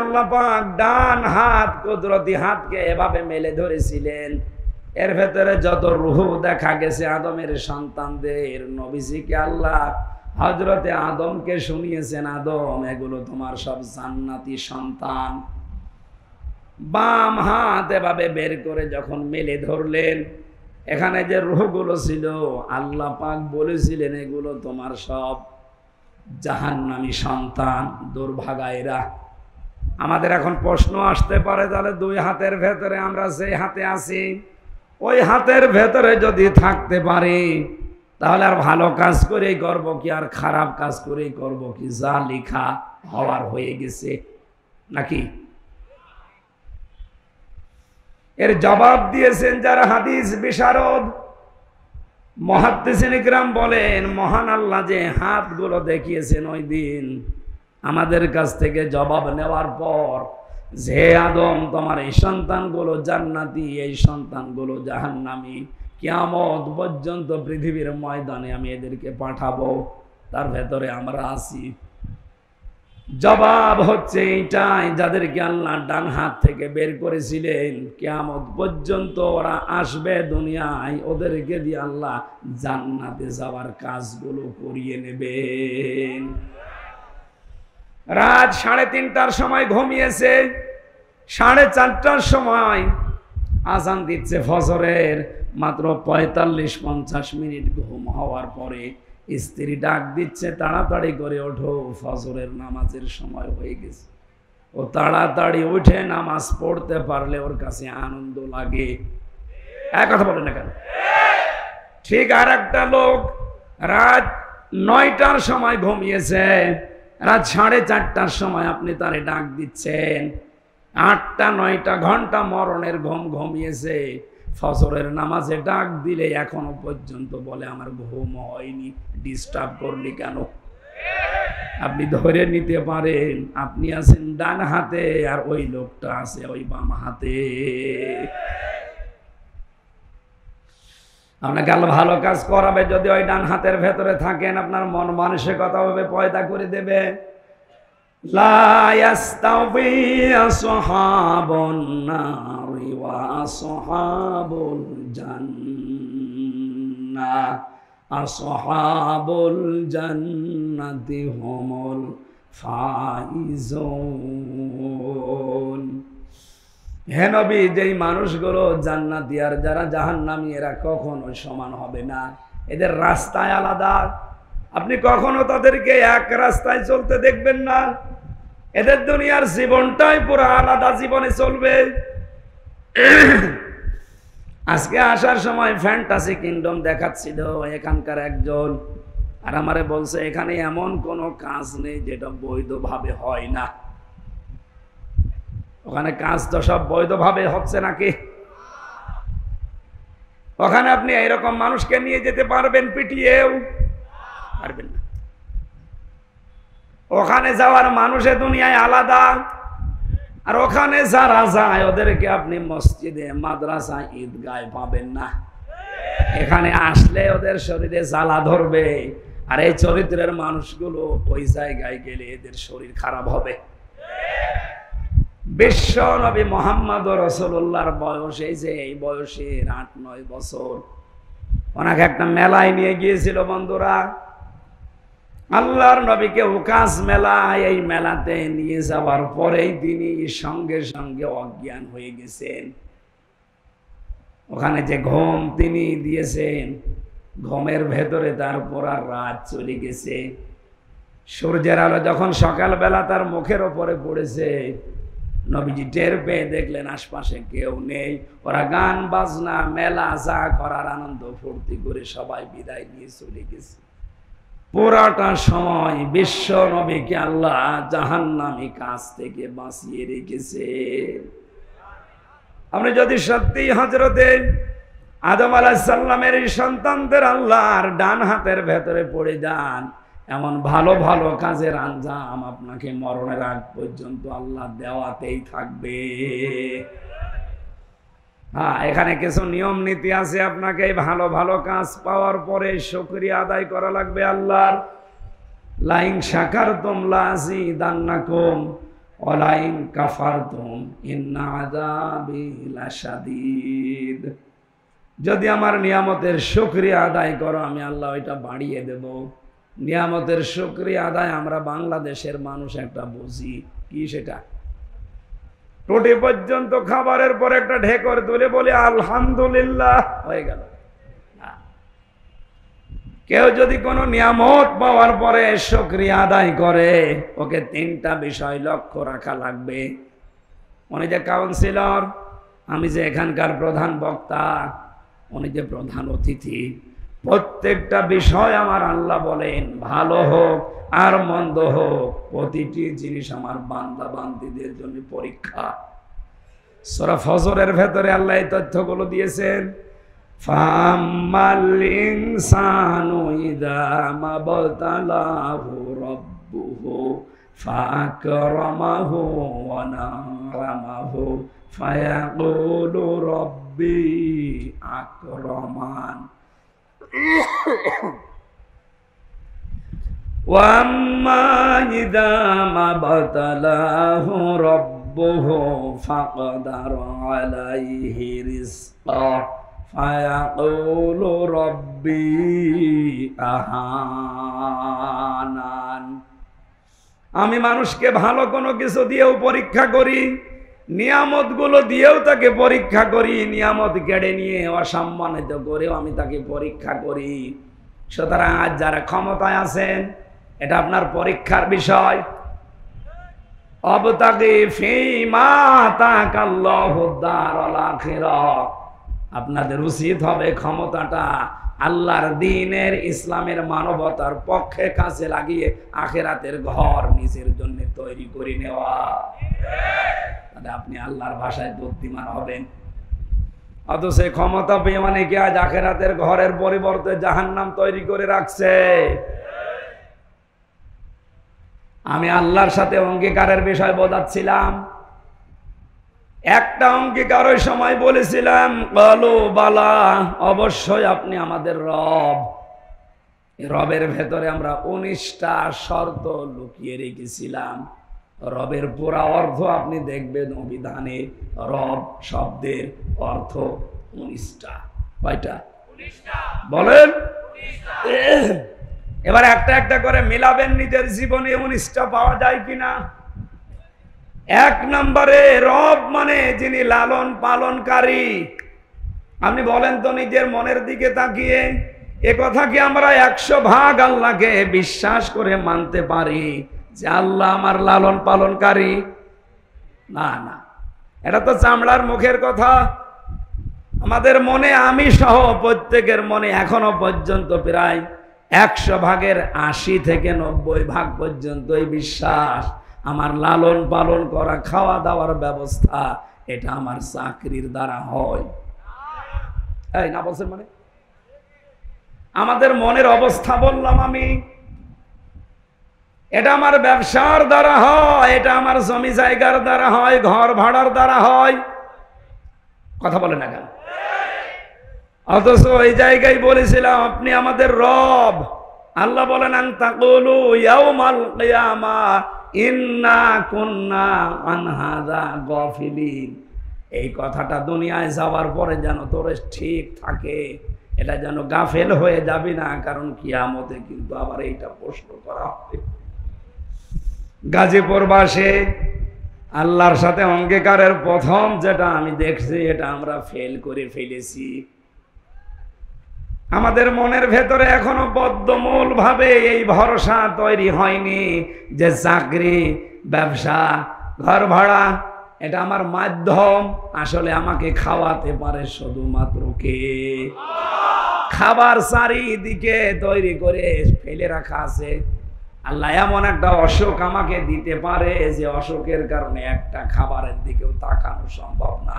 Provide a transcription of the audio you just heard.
আল্লাহ পাক ডান হাত কুদরতি হাতকে এভাবে মেলে ধরেছিলেন, এর ভেতরে যত রূহ দেখা গেছে আদমের সন্তানদের, নবীজিকে আল্লাহ হযরতে আদমকে শুনিয়েছেন, আদম এগুলো তোমার সব জান্নাতি সন্তান। বাম হাত এভাবে বের করে যখন মেলে ধরলেন, এখানে যে রূহগুলো ছিল আল্লাহ পাক বলেছিলেন এগুলো তোমার সব জাহান্নামী সন্তান, দুর্ভাগা এরা। আমাদের এখন প্রশ্ন আসতে পারে, তাহলে দুই হাতের ভেতরে আমরা যে হাতে আছি ওই হাতের ভেতরে যদি থাকতে পারি তাহলে আর ভালো কাজ করেই করব কি আর খারাপ কাজ করেই করব কি? যা লেখা হওয়ার হয়ে গেছে নাকি? এর জবাব দিয়েছেন যারা হাদিস বিশারদ, মুহাদ্দিসিন ইকরাম বলেন, মহান আল্লাহ যে হাতগুলো দেখিয়েছেন ওই দিন আমাদের কাছ থেকে জবাব নেওয়ার পর, যে আদম তোমার এই সন্তানগুলো জান্নাতি, এই সন্তানগুলো জাহান্নামী, কিয়ামত পর্যন্ত পৃথিবীর ময়দানে আমি এদেরকে পাঠাবো, তার ভেতরে আমরা আছি। জবাব হচ্ছে এইটাই, যাদেরকে আল্লাহ ডান হাত থেকে বের করেছিলেন কিয়ামত পর্যন্ত ওরা আসবে দুনিয়ায়, ওদেরকে দিয়ে আল্লাহ জান্নাতে যাওয়ার কাজগুলো করিয়ে নেবেন। রাত 3:30টার সময় ঘুমিয়েছে, 4:30টার সময় আজান দিচ্ছে ফজরের, মাত্র 45-50 মিনিট ঘুম হওয়ার পরে স্ত্রী ডাক দিচ্ছে, তাড়াতাড়ি করে ওঠো, ফজরের নামাজের সময় হয়ে গেছে। ও তাড়াতাড়ি উঠে নামাজ পড়তে পারলে ওর কাছে আনন্দ লাগে। এক কথা বলে না কেন? ঠিক আর একটা লোক রাত 9টার সময় ঘুমিয়েছে, রাত 4:30টার সময় আপনি তারে ডাক দিচ্ছেন, 8টা-9টা ঘন্টা মরণের ঘুম ঘুমিয়েছে, ফজরের নামাজে ডাক দিলে এখনো পর্যন্ত বলে আমার ঘুম হয়নি, ডিস্টার্ব করলি কেন? আপনি ধরে নিতে পারেন আপনি আছেন ডান হাতে আর ওই লোকটা আছে ওই বাম হাতে। আপনাকে আল্লাহ ভালো কাজ করাবে যদি ওই ডান হাতের ভেতরে থাকেন, আপনার মন মানসিকতা ভাবে পয়দা করে দেবে। লা ইয়াস্তাউই আসহাবুন নারি ওয়া আসহাবুল জান্নাহ, আসহাবুল জান্নাতি হুমুল ফাইজুন। হে নবী, যেই মানুষগুলো জান্নাতি আর যারা জাহান্নামী এরা কখনো সমান হবে না, এদের রাস্তায় আলাদা। আপনি কখনো তাদেরকে এক রাস্তায় চলতে দেখবেন না, এদের দুনিয়ার জীবনটাই পুরো আলাদা জীবনে চলবে। আজকে আসার সময় ফ্যান্টাসি কিংডম দেখাচ্ছিল এখানকার একজন, আর আমারে বলছে এখানে এমন কোনো কাজ নেই যেটা বৈধভাবে হয় না। ওখানে কাজ তো সব বৈধভাবে হচ্ছে নাকি? ওখানে আপনি এরকম মানুষকে নিয়ে যেতে পারবেন পিটিয়েও? পারবেন না। ওখানে যাওয়ার মানুষে দুনিয়ায় আলাদা, আর ওখানে যারা যায় ওদেরকে আপনি মসজিদে, মাদ্রাসা, ঈদগায় পাবেন না। এখানে আসলে ওদের শরীরে জ্বালা ধরবে, আর এই চরিত্রের মানুষগুলো ওই জায়গায় গেলে এদের শরীর খারাপ হবে। বিশ্ব নবী মুহাম্মদ রাসূলুল্লাহর বয়স এই যে এই বয়সের 8-9 বছর, ওনাকে একটা মেলায় নিয়ে গিয়েছিল বন্ধুরা। আল্লাহর নবীকে উকাস মেলায়, এই মেলাতে নিয়ে যাওয়ার পরেই তিনি সঙ্গে সঙ্গে অজ্ঞান হয়ে গেছেন। ওখানে যে ঘুম তিনি দিয়েছেন, ঘুমের ভেতরে তারপর আর রাত চলে গেছে। সূর্যের আলো যখন সকালবেলা তার মুখের ওপরে পড়েছে, নবীজি টের পেয়ে দেখলেন আশপাশে কেউ নেই। ওরা গান বাজনা, মেলা যা করার আনন্দ ফুর্তি করে সবাই বিদায় নিয়ে চলে গেছে। পুরাটা সময় বিশ্ব নবীকে আল্লাহ জাহান্নামী কাজ থেকে বাঁচিয়ে রেখেছে। আপনি যদি সত্যি হযরতে আদম আলাইহিস সালামের সন্তানদের আল্লাহর ডান হাতের ভেতরে পড়ে যান, এমন ভালো ভালো কাজের আঞ্জাম আপনাকে মরণের আগ পর্যন্ত আল্লাহ দেওয়াতেই থাকবে। হ্যাঁ, এখানে কিছু নিয়ম নীতি আছে। আপনাকে এই ভালো ভালো কাজ পাওয়ার পরে শুকরিয়া আদায় করা লাগবে আল্লাহর। লাইন শাকারতুম লাযিদান্নাকুম ওয়ালাইন কাফারতুম ইন্না আযাবি লাশাদীদ। যদি আমার নিয়ামতের শুকরিয়া আদায় করো আমি আল্লাহ ওইটা বাড়িয়ে দেব। নিয়ামতের শুকরিয়া আদায় আমরা বাংলাদেশের মানুষ একটা বুঝি কি, সেটা টুটি পর্যন্ত খাবারের পর একটা ঢেকর তুলে বলে আলহামদুলিল্লাহ, হয়ে গেল। কেউ যদি কোনো নিয়ামত পাওয়ার পরে শুকরিয়া আদায় করে, ওকে তিনটা বিষয় লক্ষ্য রাখা লাগবে। উনি যে কাউন্সিলর, আমি যে এখানকার প্রধান বক্তা, উনি যে প্রধান অতিথি, প্রত্যেকটা বিষয় আমার আল্লাহ বলেন ভালো হোক আর মন্দ হোক, প্রতিটি জিনিস আমার বান্দা বান্দীদের জন্য পরীক্ষা। সূরা ফজরের ভেতরে আল্লাহ এই তথ্যগুলো দিয়েছেন। ফাম্মাল ইনসানু ইযা মাবতালাহু রাব্বুহু ফাআকরামাহু ওয়া না'আমাহু ফায়াকুলু রাব্বি আকরামান ওয়া আম্মা ইযা মাবতালাহু রাব্বুহু ফাকদারা আলাইহি রিজকাহু ফায়াকুলু রাব্বি আহানান। আমি মানুষকে ভালো কোনো কিছু দিয়েও পরীক্ষা করি, নিয়ামতগুলো দিয়েও তাকে পরীক্ষা করি, নিয়ামত কেড়ে নিয়ে অসম্মানিত করেও আমি তাকে পরীক্ষা করি। সুতরাং আজ যারা ক্ষমতায় আছেন, এটা আপনার পরীক্ষার বিষয়। আবতাগি ফীমা আতাকাল্লাহু দারাল আখিরাহ। আপনাদের উচিত হবে ক্ষমতাটা আল্লাহর দ্বীনের, ইসলামের, মানবতার পক্ষে কাজে লাগিয়ে আখিরাতের ঘর নিজের জন্য তৈরি করে নেওয়া। তাহলে আপনি আল্লাহর ভাষায় বুদ্ধিমান হবেন। অথচ ক্ষমতা পেয়ে মানে কি আজ আখিরাতের ঘরের পরিবর্তে জাহান্নাম তৈরি করে রাখছে। আমি আল্লাহর সাথে অঙ্গীকারের বিষয় বোঝাচ্ছিলাম। একটা অঙ্গীকার ওই সময় বলেছিলাম, বলো বালা, অবশ্যই আপনি আমাদের রব। রবের ভেতরে আমরা 19টা শর্ত লুকিয়ে রেখেছিলাম। রবের পুরা অর্থ আপনি দেখবেন অভিধানে। রব শব্দের অর্থ 19টা। কয়টা? বলেন। এবার একটা একটা করে মিলাবেন নিজের জীবনে 19টা পাওয়া যায় কিনা। এক নম্বরে রব মানে যিনি লালন পালনকারী। আপনি বলেন তো নিজের মনের দিকে তাকিয়ে, এ কথা কি আমরা 100% আল্লাহকে বিশ্বাস করে মানতে পারি যে আল্লাহ আমার লালন পালনকারী? না না, এটা তো চামড়ার মুখের কথা। আমাদের মনে, আমি সহ প্রত্যেকের মনে এখনো পর্যন্ত প্রায় 100 ভাগের 80 থেকে 90 ভাগ পর্যন্ত এই বিশ্বাস, আমার লালন পালন করা, খাওয়া দাওয়ার ব্যবস্থা, এটা আমার চাকরির দ্বারা হয়। এই না বলছেন মানে আমাদের মনের অবস্থা বললাম আমি। এটা আমার ব্যবসার দ্বারা হয়, এটা আমার জমি জায়গার দ্বারা হয়, ঘর ভাড়ার দ্বারা হয়। কথা বলে না কেন? অথচ ওই জায়গায় বলেছিলাম আপনি আমাদের রব। আল্লাহ বলেন আন তাকুলু ইয়াউমাল কিয়ামাহ ইন্না কুন্না আন হাযা গাফিলিন। এই কথাটা দুনিয়ায় যাওয়ার পরে যেন তোর ঠিক থাকে, এটা যেন গাফেল হয়ে যাবি না, কারণ কিয়ামতে কিন্তু আবার এইটা প্রশ্ন করা হবে। গাজীপুরবাসী আল্লাহর সাথে অঙ্গীকারের প্রথম যেটা আমি দেখছি, এটা আমরা ফেল করে ফেলেছি। আমাদের মনের ভেতরে এখনো বদ্ধমূল ভাবে এই ভরসা তৈরি হয়নি যে চাকরি, ব্যবসা, ঘর ভাড়া এটা আমার মাধ্যম। আসলে আমাকে খাওয়াতে পারে শুধুমাত্র কে? খাবার চারিদিকে তৈরি করে ফেলে রাখা আছে। আল্লাহ এমন একটা অসুখ আমাকে দিতে পারে যে অসুখের কারণে একটা খাবারের দিকেও তাকানো সম্ভব না।